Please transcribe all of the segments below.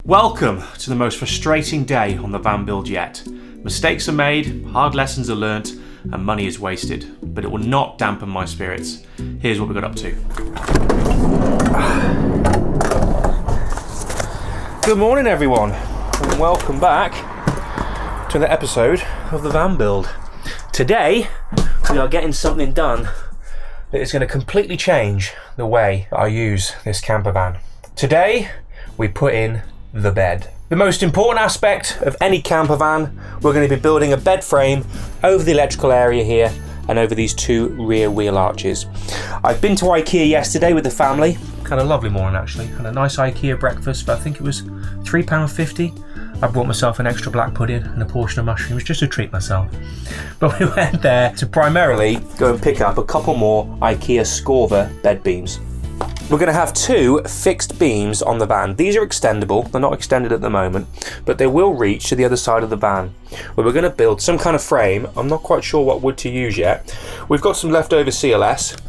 Welcome to the most frustrating day on the van build yet. Mistakes are made, hard lessons are learnt, and money is wasted, but it will not dampen my spirits. Here's what we got up to. Good morning everyone, and welcome back to another episode of the van build. Today, we are getting something done that is going to completely change the way I use this camper van. Today, we put in the bed. The most important aspect of any camper van, we're going to be building a bed frame over the electrical area here and over these two rear wheel arches. I've been to IKEA yesterday with the family. Kind of lovely morning actually. Had a nice IKEA breakfast, but I think it was £3.50. I brought myself an extra black pudding and a portion of mushrooms just to treat myself. But we went there to primarily go and pick up a couple more IKEA Scorva bed beams. We're going to have two fixed beams on the van. These are extendable, they're not extended at the moment, but they will reach to the other side of the van, where we're going to build some kind of frame. I'm not quite sure what wood to use yet. We've got some leftover CLS.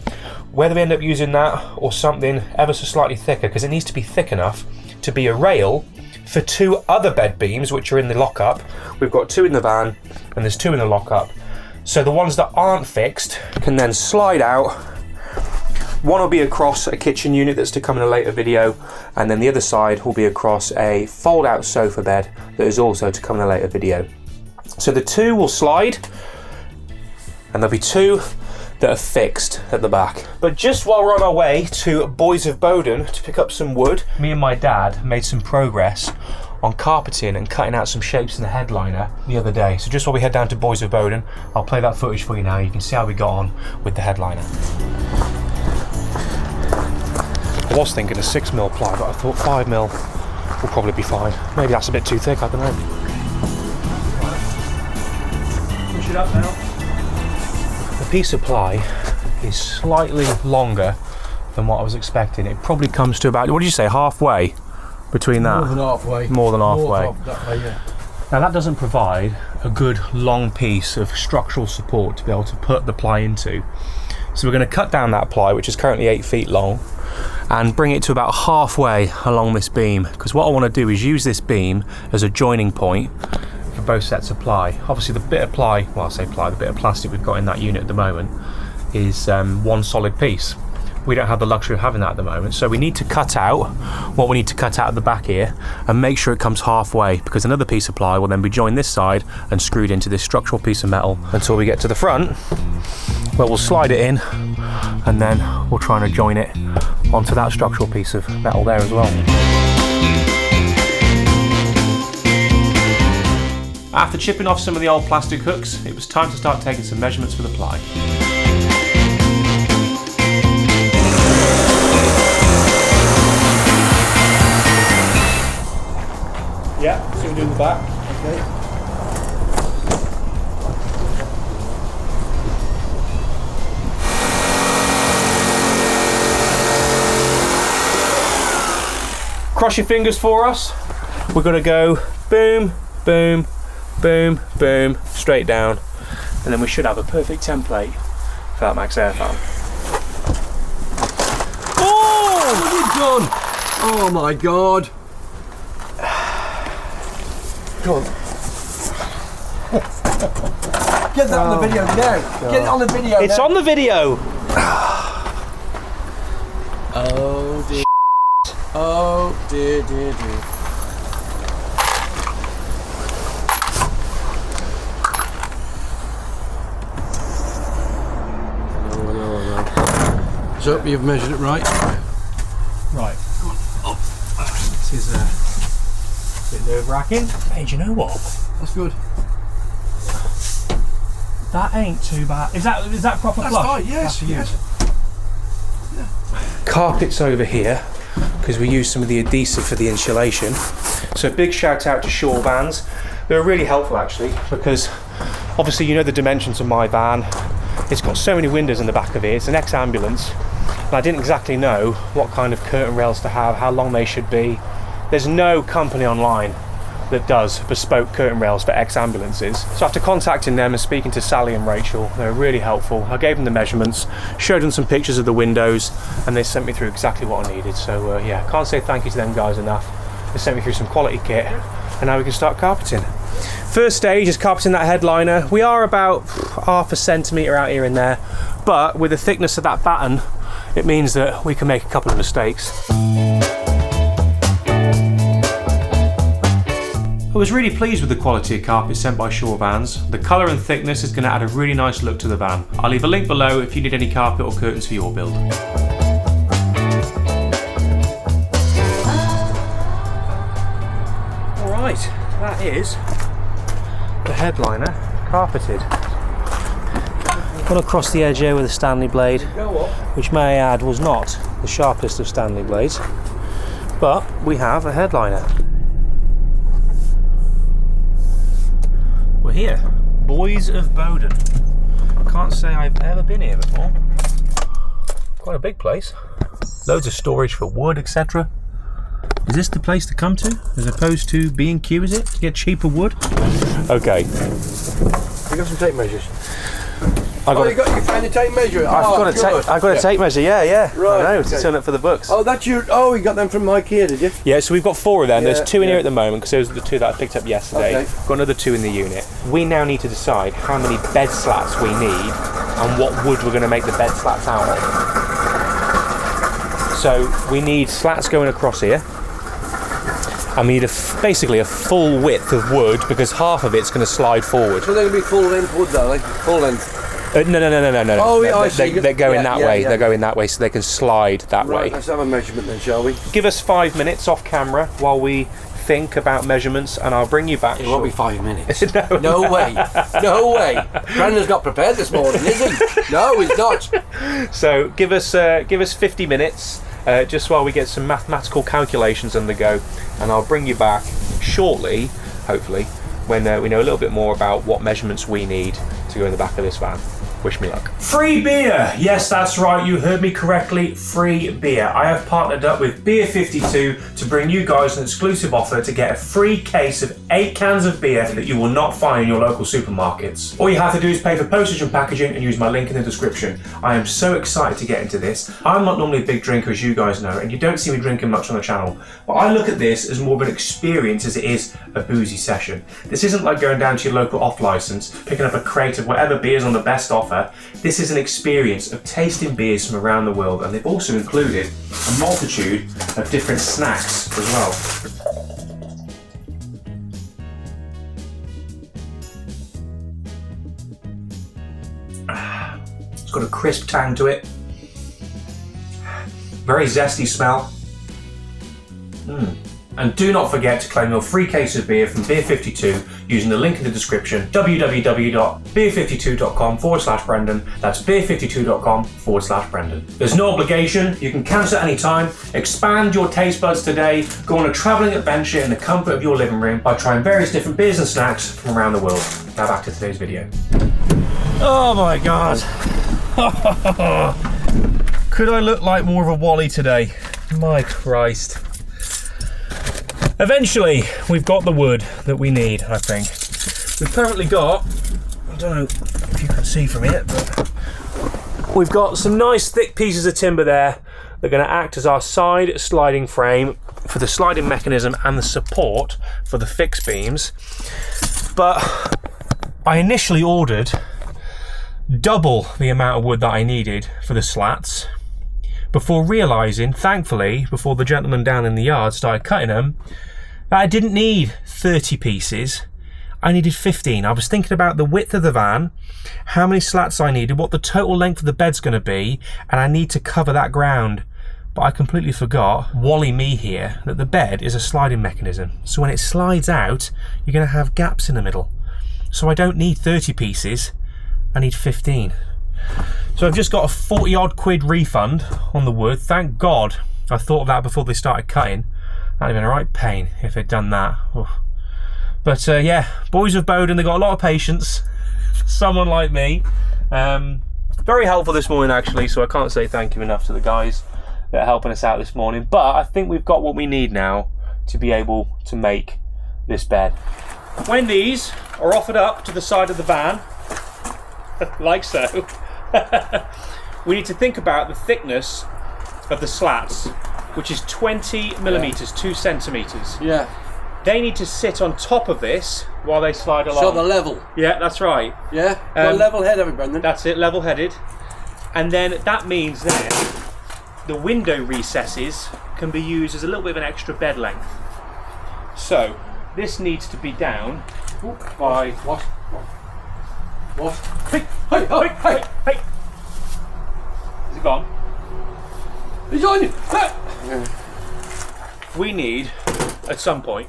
Whether we end up using that or something ever so slightly thicker, because it needs to be thick enough to be a rail for two other bed beams which are in the lockup. We've got two in the van and there's two in the lockup. So the ones that aren't fixed can then slide out. One will be across a kitchen unit that's to come in a later video, and then the other side will be across a fold out sofa bed that is also to come in a later video. So the two will slide and there'll be two that are fixed at the back. But just while we're on our way to Boys of Bowden to pick up some wood, me and my dad made some progress on carpeting and cutting out some shapes in the headliner the other day. So just while we head down to Boys of Bowden, I'll play that footage for you now. You can see how we got on with the headliner. I was thinking a 6mm ply, but I thought 5mm will probably be fine. Maybe that's a bit too thick, I don't know. Push it up now. The piece of ply is slightly longer than what I was expecting. It probably comes to about, what did you say, halfway between that? More than halfway. More than halfway. More that way, yeah. Now that doesn't provide a good long piece of structural support to be able to put the ply into. So we're going to cut down that ply, which is currently 8 feet long, and bring it to about halfway along this beam, because what I want to do is use this beam as a joining point for both sets of ply. Obviously the bit of ply, well I say ply, the bit of plastic we've got in that unit at the moment is one solid piece. We don't have the luxury of having that at the moment, so we need to cut out what we need to cut out at the back here and make sure it comes halfway, because another piece of ply will then be joined this side and screwed into this structural piece of metal until we get to the front, where we'll slide it in and then we'll try and join it onto that structural piece of metal there as well. After chipping off some of the old plastic hooks, it was time to start taking some measurements for the ply. Yeah, so we're doing the back. Okay. Cross your fingers for us. We're going to go boom, boom, boom, boom, straight down, and then we should have a perfect template for that max air fan. Oh! What have you done? Oh my god. Go on. Get that on the video now. God. Get it on the video It's now. on the video. Oh dear. Oh dear, dear, dear. No. So you've measured it right? Right. This is a bit nerve-wracking. Hey, do you know what? That's good. That ain't too bad. Is that proper That's flush? fine, yes, yes. Carpets over here, because we use some of the adhesive for the insulation. So a big shout out to Shaw Vans. They're really helpful actually, because obviously you know the dimensions of my van. It's got so many windows in the back of it. It's an ex-ambulance, and I didn't exactly know what kind of curtain rails to have, how long they should be. There's no company online that does bespoke curtain rails for ex-ambulances. So after contacting them and speaking to Sally and Rachel, they were really helpful. I gave them the measurements, showed them some pictures of the windows, and they sent me through exactly what I needed. So yeah, can't say thank you to them guys enough. They sent me through some quality kit, and now we can start carpeting. First stage is carpeting that headliner. We are about half a centimetre out here and there, but with the thickness of that batten, it means that we can make a couple of mistakes. I was really pleased with the quality of carpet sent by Shore Vans. The colour and thickness is going to add a really nice look to the van. I'll leave a link below if you need any carpet or curtains for your build. Alright, that is the headliner carpeted. Gone across the edge here with a Stanley blade, which may I add was not the sharpest of Stanley blades, but we have a headliner. We're here, Boys of Bowden. Can't say I've ever been here before. Quite a big place. Loads of storage for wood, etc. Is this the place to come to, as opposed to B&Q, is it? To get cheaper wood? Okay. You got some tape measures? You found the tape measure? I've got a tape measure, yeah. Right, I know, to turn up for the books. Oh, that's your... Oh, you got them from IKEA, did you? Yeah, so we've got 4 of them. Yeah, There's 2 in here yeah. at the moment, because those are the 2 that I picked up yesterday. Okay. Got another 2 in the unit. We now need to decide how many bed slats we need and what wood we're going to make the bed slats out of. So we need slats going across here. And we need basically a full width of wood, because half of it's going to slide forward. So they're going to be full length wood, though, like full length. No. Oh, yeah, I see. They're going Yeah, that yeah, way. yeah. They're going that way, so they can slide that Right, way. let's have a measurement then, shall we? Give us 5 minutes off camera while we think about measurements, and I'll bring you back. It won't be 5 minutes. No. No way. No way. Brandon's not prepared this morning, is he? No, he's not. So give us 50 minutes, just while we get some mathematical calculations on the go, and I'll bring you back shortly, hopefully, when we know a little bit more about what measurements we need to go in the back of this van. Wish me luck. Free beer! Yes, that's right, you heard me correctly, free beer. I have partnered up with Beer 52 to bring you guys an exclusive offer to get a free case of 8 cans of beer that you will not find in your local supermarkets. All you have to do is pay for postage and packaging and use my link in the description. I am so excited to get into this. I'm not normally a big drinker, as you guys know, and you don't see me drinking much on the channel, but I look at this as more of an experience as it is a boozy session. This isn't like going down to your local off license, picking up a crate of whatever beer's on the best offer. This is an experience of tasting beers from around the world, and they've also included a multitude of different snacks as well. It's got a crisp tang to it. Very zesty smell. And do not forget to claim your free case of beer from Beer 52 using the link in the description, www.beer52.com/Brendan. That's beer52.com/Brendan. There's no obligation, you can cancel at any time. Expand your taste buds today. Go on a travelling adventure in the comfort of your living room by trying various different beers and snacks from around the world. Now back to today's video. Oh my god. Could I look like more of a Wally today? My Christ. Eventually, we've got the wood that we need, I think. We've currently got, I don't know if you can see from here, but we've got some nice thick pieces of timber there. They're going to act as our side sliding frame for the sliding mechanism and the support for the fixed beams. But I initially ordered double the amount of wood that I needed for the slats, before realising, thankfully, before the gentleman down in the yard started cutting them, that I didn't need 30 pieces, I needed 15. I was thinking about the width of the van, how many slats I needed, what the total length of the bed's going to be, and I need to cover that ground. But I completely forgot, Wally me here, that the bed is a sliding mechanism. So when it slides out, you're going to have gaps in the middle. So I don't need 30 pieces, I need 15. So I've just got a 40 odd quid refund on the wood. Thank God I thought of that before they started cutting. That'd have been a right pain if they'd done that. Oof. But yeah, Boys of Bowden, they got a lot of patience for someone like me. Very helpful this morning actually, so I can't say thank you enough to the guys that are helping us out this morning. But I think we've got what we need now to be able to make this bed. When these are offered up to the side of the van, like so, we need to think about the thickness of the slats. which is 20 millimetres, 2 centimetres. Yeah. They need to sit on top of this while they slide along. So they're level. Yeah, that's right. Yeah. Got a level head of it, Brendan. That's it, level-headed. And then that means then the window recesses can be used as a little bit of an extra bed length. So this needs to be down by... What? Hey, hey, hey, hey, hey. Is it gone? He's on you. We need, at some point,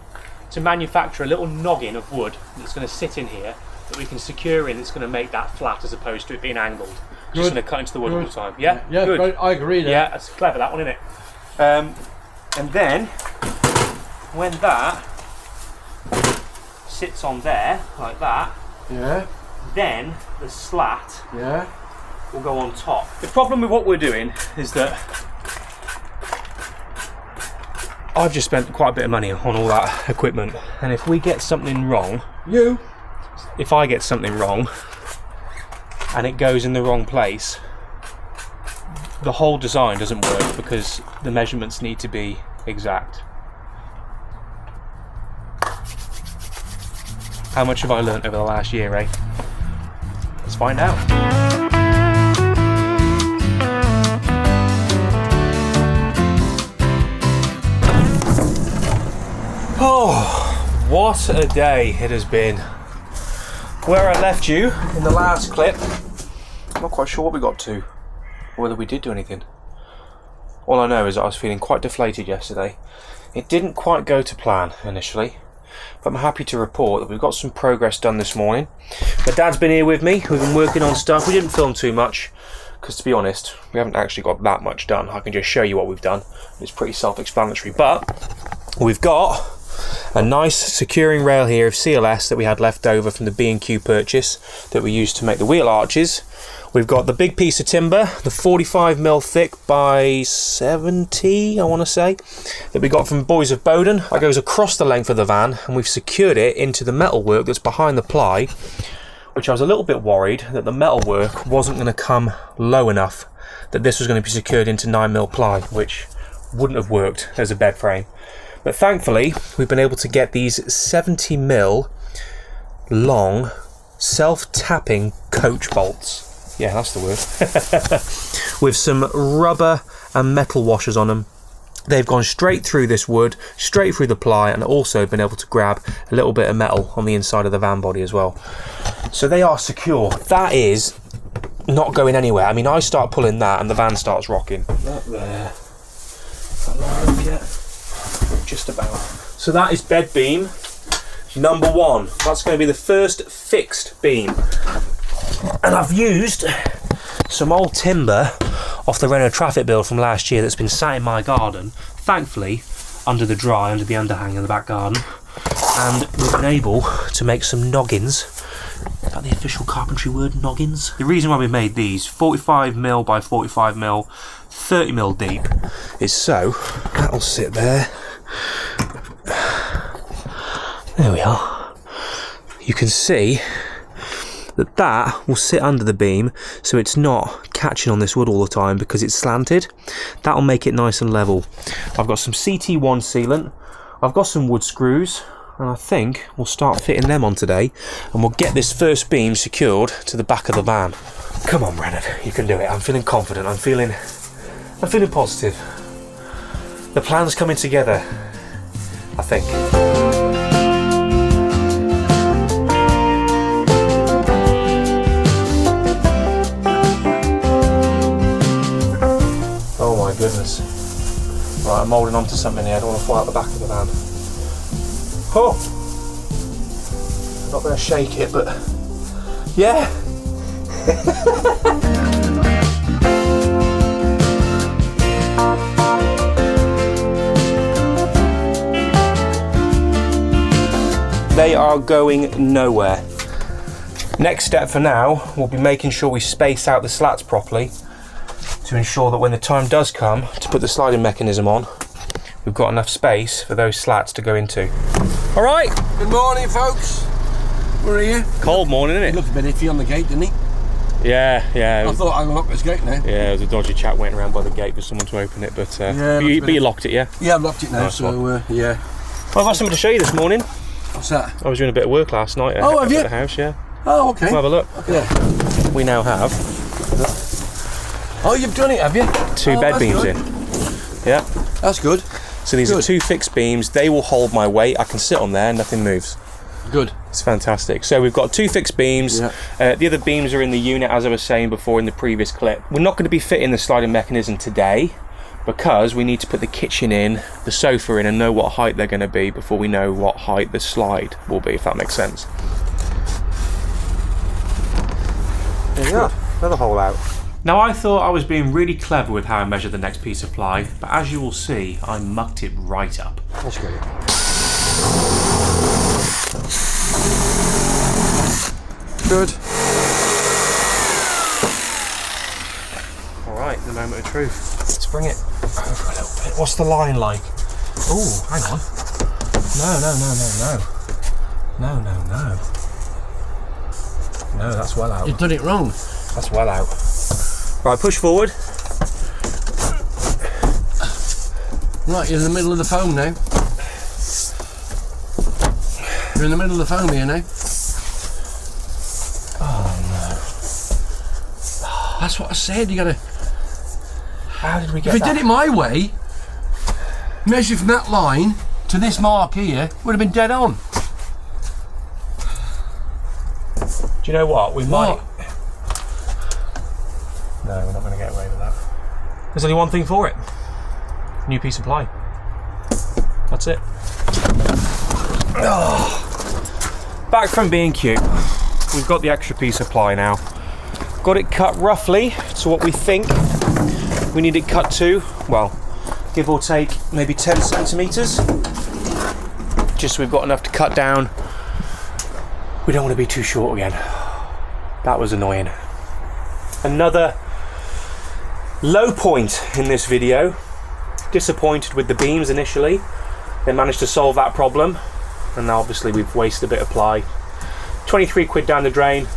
to manufacture a little noggin of wood that's going to sit in here that we can secure in. It's going to make that flat as opposed to it being angled. Just going to cut into the wood all the time. Yeah? Yeah, good. I agree there. Yeah, that's clever, that one, isn't it? And then, when that sits on there, like that, Yeah. then the slat Yeah. will go on top. The problem with what we're doing is that I've just spent quite a bit of money on all that equipment, and if we get something wrong, if I get something wrong and it goes in the wrong place, the whole design doesn't work because the measurements need to be exact. How much have I learnt over the last year, eh? Let's find out. Oh, what a day it has been. Where I left you in the last clip, I'm not quite sure what we got to, or whether we did do anything. All I know is that I was feeling quite deflated yesterday. It didn't quite go to plan initially, but I'm happy to report that we've got some progress done this morning. My dad's been here with me. We've been working on stuff. We didn't film too much because, to be honest, we haven't actually got that much done. I can just show you what we've done. It's pretty self-explanatory, but we've got a nice securing rail here of CLS that we had left over from the B&Q purchase that we used to make the wheel arches. We've got the big piece of timber, the 45mm thick by 70, I want to say, that we got from Boys of Bowden. That goes across the length of the van, and we've secured it into the metalwork that's behind the ply, which I was a little bit worried that the metalwork wasn't going to come low enough, that this was going to be secured into 9mm ply, which wouldn't have worked as a bed frame. But thankfully, we've been able to get these 70mm long, self-tapping coach bolts. Yeah, that's the word. With some rubber and metal washers on them. They've gone straight through this wood, straight through the ply, and also been able to grab a little bit of metal on the inside of the van body as well. So they are secure. That is not going anywhere. I mean, I start pulling that and the van starts rocking. That there. That line up yet? Just about. So that is bed beam number 1. That's going to be the first fixed beam. And I've used some old timber off the Renault Traffic build from last year that's been sat in my garden, thankfully under the underhang in the back garden, and we've been able to make some noggins. Is that the official carpentry word, noggins? The reason why we made these 45mm by 45mm, 30mm deep, is so that'll sit there. There we are. You can see that will sit under the beam so it's not catching on this wood all the time because it's slanted. That'll make it nice and level. I've got some CT1 sealant, I've got some wood screws, and I think we'll start fitting them on today, and we'll get this first beam secured to the back of the van. Come on, Brennan, you can do it. I'm feeling confident, I'm feeling positive. The plan's coming together, I think. Oh my goodness. Right, I'm holding on to something here. I don't want to fall out the back of the van. Oh! I'm not going to shake it, but yeah! They are going nowhere. Next step for now will be making sure we space out the slats properly to ensure that when the time does come to put the sliding mechanism on, we've got enough space for those slats to go into. All right. Good morning, folks. We're here. Cold morning, isn't He it? looked a bit iffy on the gate, didn't he? Yeah. I thought I unlocked this gate now. Yeah, there was a dodgy chap waiting around by the gate for someone to open it, but you locked it, yeah? Yeah, I've locked it now, Nice so yeah. Well, I've got something to show you this morning. What's that? I was doing a bit of work last night at have you? the house, yeah. Oh, okay. We'll have a look. Yeah. We now have Oh, you've done it, have you? 2 bed beams in. Yeah. That's good. So these are 2 fixed beams. They will hold my weight. I can sit on there, nothing moves. Good. It's fantastic. So we've got 2 fixed beams. Yeah. The other beams are in the unit, as I was saying before in the previous clip. We're not going to be fitting the sliding mechanism today because we need to put the kitchen in, the sofa in, and know what height they're going to be before we know what height the slide will be, if that makes sense. There we are. Another hole out. Now I thought I was being really clever with how I measured the next piece of ply, but as you will see, I mucked it right up. That's great. Good. Alright, the moment of truth. Let's bring it over a little bit. What's the line like? Oh, hang on. No. No, that's well out. You've done it wrong. That's well out. Right, push forward. Right, you're in the middle of the foam now. You're in the middle of the foam here now. Oh no. That's what I said, you gotta... How did we get If that? we did it my way, measure from that line to this mark here, would have been dead on. Do you know what? We might... What? No, we're not going to get away with that. There's only one thing for it. New piece of ply. That's it. Oh. Back from being cute. We've got the extra piece of ply now. Got it cut roughly to what we think we need it cut to. Well, give or take maybe 10 centimetres. Just so we've got enough to cut down. We don't want to be too short again. That was annoying. Another low point in this video. Disappointed with the beams initially. They managed to solve that problem, and now obviously we've wasted a bit of ply. 23 quid down the drain.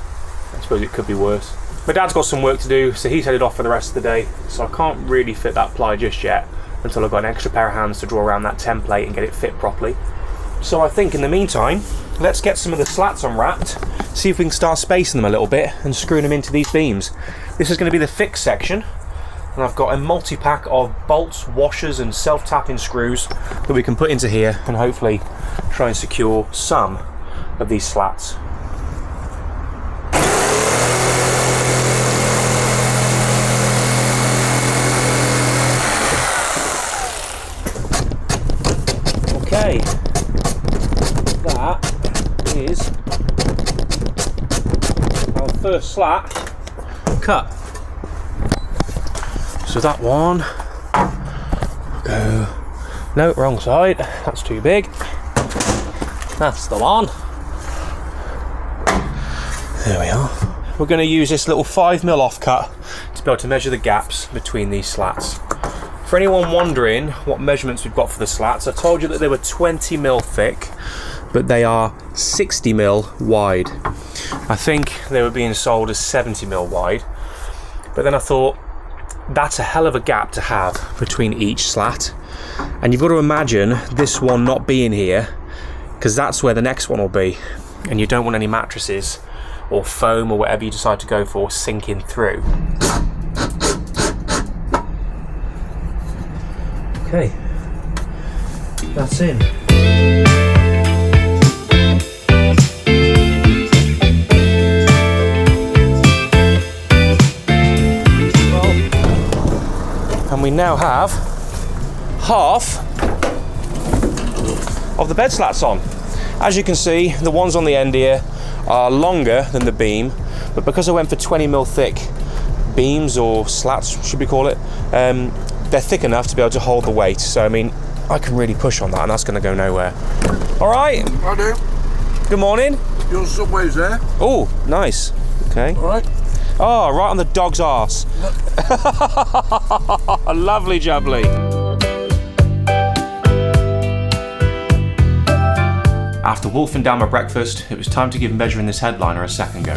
I suppose it could be worse. My dad's got some work to do, so he's headed off for the rest of the day, so I can't really fit that ply just yet until I've got an extra pair of hands to draw around that template and get it fit properly. So I think in the meantime, let's get some of the slats unwrapped, see if we can start spacing them a little bit and screwing them into these beams. This is going to be the fixed section, and I've got a multi-pack of bolts, washers and self-tapping screws that we can put into here and hopefully try and secure some of these slats. Okay, that is our first slat cut. So that one, go, no, wrong side, that's too big. That's the one. There we are. We're going to use this little 5mm offcut to be able to measure the gaps between these slats. For anyone wondering what measurements we've got for the slats, I told you that they were 20mm thick, but they are 60mm wide. I think they were being sold as 70mm wide, but then I thought that's a hell of a gap to have between each slat, and you've got to imagine this one not being here, because that's where the next one will be, and you don't want any mattresses or foam or whatever you decide to go for sinking through. Okay, that's in. Well, and we now have half of the bed slats on. As you can see, the ones on the end here are longer than the beam, but because I went for 20mm thick beams, or slats should we call it, they're thick enough to be able to hold the weight. So I mean, I can really push on that, and that's going to go nowhere. All right. I do. Good morning. Your subway's there. Oh, nice. Okay. All right. Oh, right on the dog's arse. Lovely jubbly. After wolfing down my breakfast, it was time to give measuring this headliner a second go.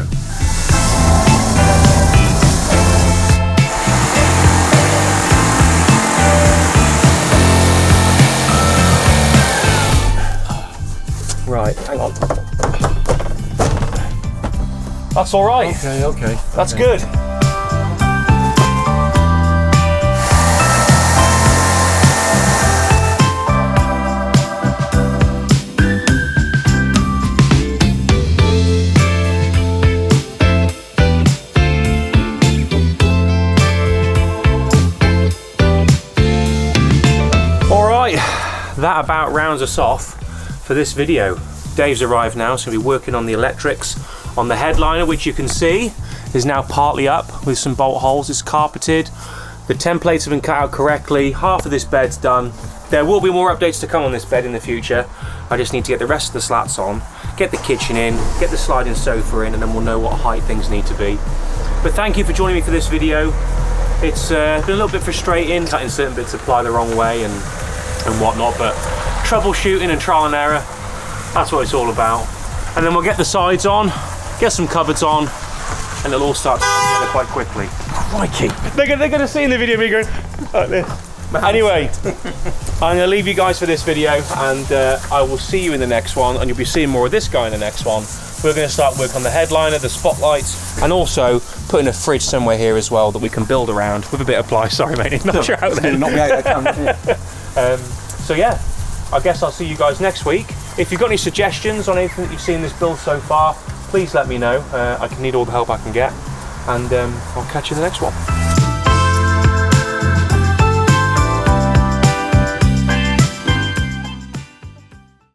Right, hang on. That's all right. Okay. That's good. That about rounds us off for this video. Dave's arrived now, so we'll be working on the electrics on the headliner, which you can see is now partly up with some bolt holes. It's carpeted. The templates have been cut out correctly. Half of this bed's done. There will be more updates to come on this bed in the future. I just need to get the rest of the slats on, get the kitchen in, get the sliding sofa in, and then we'll know what height things need to be. But thank you for joining me for this video. It's been a little bit frustrating, cutting certain bits of ply the wrong way and whatnot, but troubleshooting and trial and error, that's what it's all about. And then we'll get the sides on, get some cupboards on, and it'll all start to come together quite quickly. Crikey. They're gonna see in the video me going like this. Anyway, I'm gonna leave you guys for this video, and I will see you in the next one, and you'll be seeing more of this guy in the next one. We're gonna start work on the headliner, the spotlights, and also putting a fridge somewhere here as well that we can build around with a bit of ply. Sorry mate, knocked you out there. Knock me out there, So yeah, I guess I'll see you guys next week. If you've got any suggestions on anything that you've seen in this build so far, please let me know. I can need all the help I can get, and I'll catch you in the next one.